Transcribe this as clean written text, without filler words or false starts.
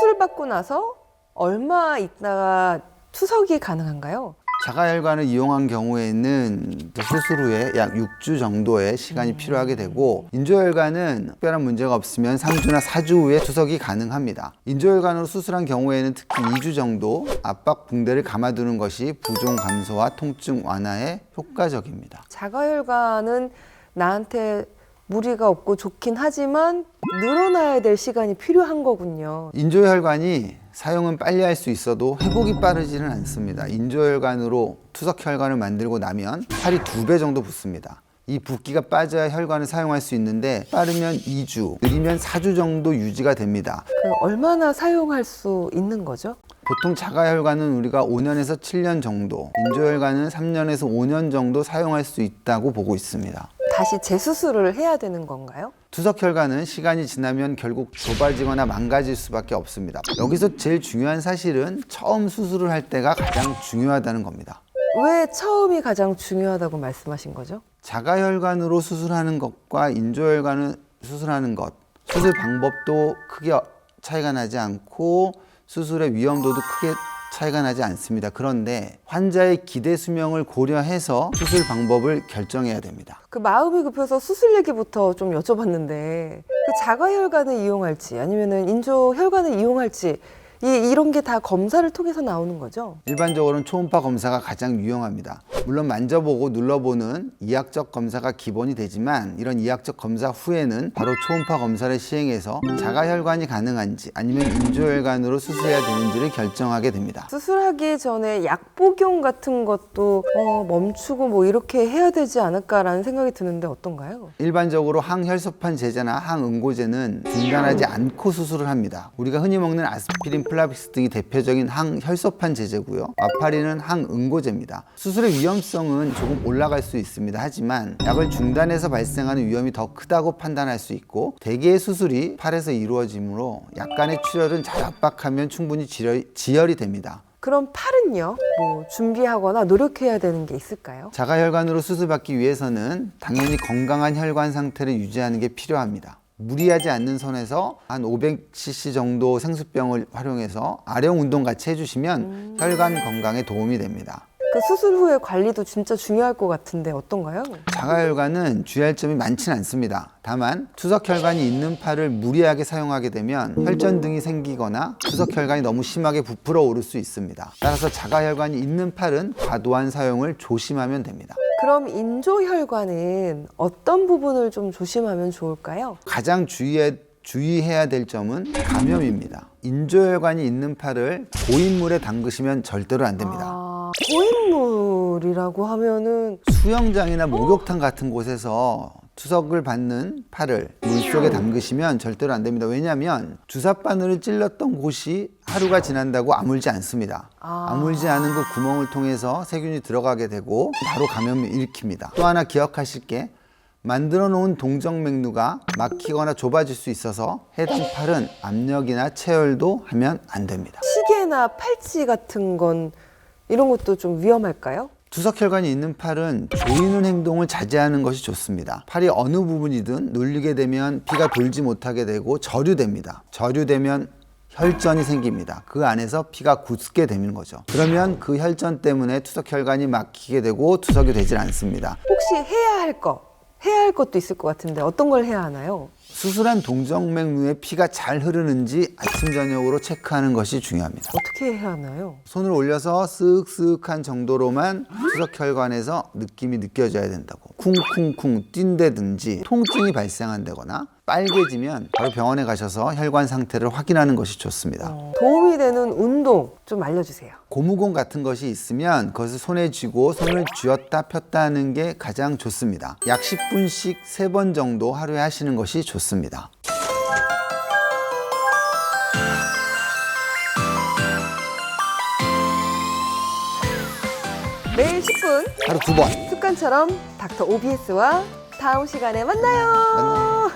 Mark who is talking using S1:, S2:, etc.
S1: 수술받고 나서 얼마 있다가 투석이 가능한가요?
S2: 자가혈관을 이용한 경우에는 수술 후에 약 6주 정도의 시간이 필요하게 되고, 인조혈관은 특별한 문제가 없으면 3주나 4주 후에 투석이 가능합니다. 인조혈관으로 수술한 경우에는 특히 2주 정도 압박 붕대를 감아두는 것이 부종 감소와 통증 완화에 효과적입니다.
S1: 자가혈관은 나한테 무리가 없고 좋긴 하지만 늘어나야 될 시간이 필요한 거군요.
S2: 인조혈관이 사용은 빨리 할 수 있어도 회복이 빠르지는 않습니다. 인조혈관으로 투석혈관을 만들고 나면 살이 2배 정도 붓습니다. 이 붓기가 빠져야 혈관을 사용할 수 있는데 빠르면 2주, 느리면 4주 정도 유지가 됩니다.
S1: 얼마나 사용할 수 있는 거죠?
S2: 보통 자가혈관은 우리가 5년에서 7년 정도, 인조혈관은 3년에서 5년 정도 사용할 수 있다고 보고 있습니다.
S1: 다시 재수술을 해야 되는 건가요?
S2: 투석혈관은 시간이 지나면 결국 좁아지거나 망가질 수밖에 없습니다. 여기서 제일 중요한 사실은 처음 수술을 할 때가 가장 중요하다는 겁니다.
S1: 왜 처음이 가장 중요하다고 말씀하신 거죠?
S2: 자가혈관으로 수술하는 것과 인조혈관을 수술하는 것, 수술 방법도 크게 차이가 나지 않고 수술의 위험도도 크게 차이가 나지 않습니다. 그런데 환자의 기대 수명을 고려해서 수술 방법을 결정해야 됩니다.
S1: 마음이 급해서 수술 얘기부터 좀 여쭤봤는데 자가혈관을 이용할지 아니면 인조혈관을 이용할지 이런 게 다 검사를 통해서 나오는 거죠?
S2: 일반적으로는 초음파 검사가 가장 유용합니다. 물론 만져보고 눌러보는 이학적 검사가 기본이 되지만 이런 이학적 검사 후에는 바로 초음파 검사를 시행해서 자가혈관이 가능한지 아니면 인조혈관으로 수술해야 되는지를 결정하게 됩니다.
S1: 수술하기 전에 약 복용 같은 것도 멈추고 이렇게 해야 되지 않을까라는 생각이 드는데 어떤가요?
S2: 일반적으로 항혈소판 제제나 항응고제는 중단하지 않고 수술을 합니다. 우리가 흔히 먹는 아스피린, 플라빅스 등이 대표적인 항혈소판 제제고요. 와파린은 항응고제입니다. 수술의 위험성은 조금 올라갈 수 있습니다. 하지만 약을 중단해서 발생하는 위험이 더 크다고 판단할 수 있고, 대개의 수술이 팔에서 이루어지므로 약간의 출혈은 잘 압박하면 충분히 지혈이 됩니다.
S1: 그럼 팔은요? 준비하거나 노력해야 되는 게 있을까요?
S2: 자가혈관으로 수술받기 위해서는 당연히 건강한 혈관 상태를 유지하는 게 필요합니다. 무리하지 않는 선에서 한 500cc 정도 생수병을 활용해서 아령 운동 같이 해주시면 혈관 건강에 도움이 됩니다.
S1: 수술 후에 관리도 진짜 중요할 것 같은데 어떤가요?
S2: 자가혈관은 주의할 점이 많지는 않습니다. 다만 투석혈관이 있는 팔을 무리하게 사용하게 되면 혈전 등이 생기거나 투석혈관이 너무 심하게 부풀어 오를 수 있습니다. 따라서 자가혈관이 있는 팔은 과도한 사용을 조심하면 됩니다.
S1: 그럼 인조혈관은 어떤 부분을 좀 조심하면 좋을까요?
S2: 가장 주의해야 될 점은 감염입니다. 인조혈관이 있는 팔을 고인물에 담그시면 절대로 안 됩니다.
S1: 고인물이라고 하면은
S2: 수영장이나 목욕탕 같은 곳에서 투석을 받는 팔을 물속에 담그시면 절대로 안 됩니다. 왜냐하면 주사바늘을 찔렀던 곳이 하루가 지난다고 아물지 않습니다. 아물지 않은 그 구멍을 통해서 세균이 들어가게 되고 바로 감염을 일으킵니다. 또 하나 기억하실 게, 만들어 놓은 동정맥류가 막히거나 좁아질 수 있어서 해당 팔은 압력이나 체열도 하면 안 됩니다.
S1: 시계나 팔찌 같은 건 이런 것도 좀 위험할까요?
S2: 투석혈관이 있는 팔은 조이는 행동을 자제하는 것이 좋습니다. 팔이 어느 부분이든 눌리게 되면 피가 돌지 못하게 되고 저류됩니다. 저류되면 혈전이 생깁니다. 그 안에서 피가 굳게 되는 거죠. 그러면 그 혈전 때문에 투석혈관이 막히게 되고 투석이 되질 않습니다.
S1: 혹시 해야 할 것도 있을 것 같은데 어떤 걸 해야 하나요?
S2: 수술한 동정맥류에 피가 잘 흐르는지 아침 저녁으로 체크하는 것이 중요합니다.
S1: 어떻게 해야 하나요?
S2: 손을 올려서 쓱쓱한 정도로만 투석혈관에서 느낌이 느껴져야 된다고. 쿵쿵쿵 뛴다든지 통증이 발생한다거나 빨개지면 바로 병원에 가셔서 혈관 상태를 확인하는 것이 좋습니다.
S1: 도움이 되는 운동 좀 알려주세요.
S2: 고무공 같은 것이 있으면 그것을 손에 쥐고 손을 쥐었다 폈다 하는 게 가장 좋습니다. 약 10분씩 3번 정도 하루에 하시는 것이 좋습니다.
S1: 매일 10분
S2: 하루 2번
S1: 습관처럼 닥터 OBS와 다음 시간에 만나요.